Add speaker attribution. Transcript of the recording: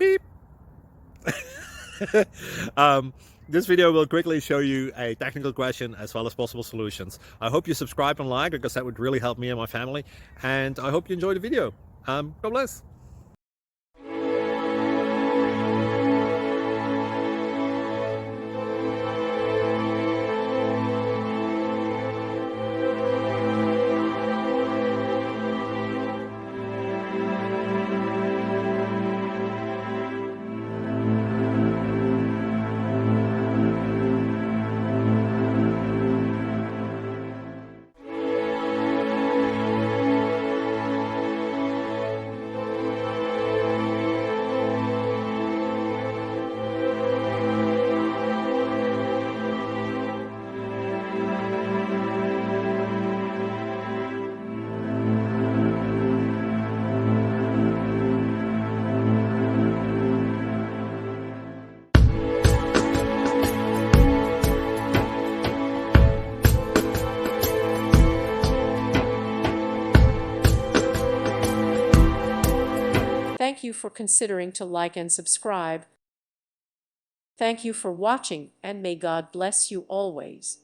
Speaker 1: Beep. This video will quickly show you a technical question as well as possible solutions. I hope you subscribe and like, because that would really help me and my family. And I hope you enjoy the video. God bless.
Speaker 2: Thank you for considering to like and subscribe. Thank you for watching, and may God bless you always.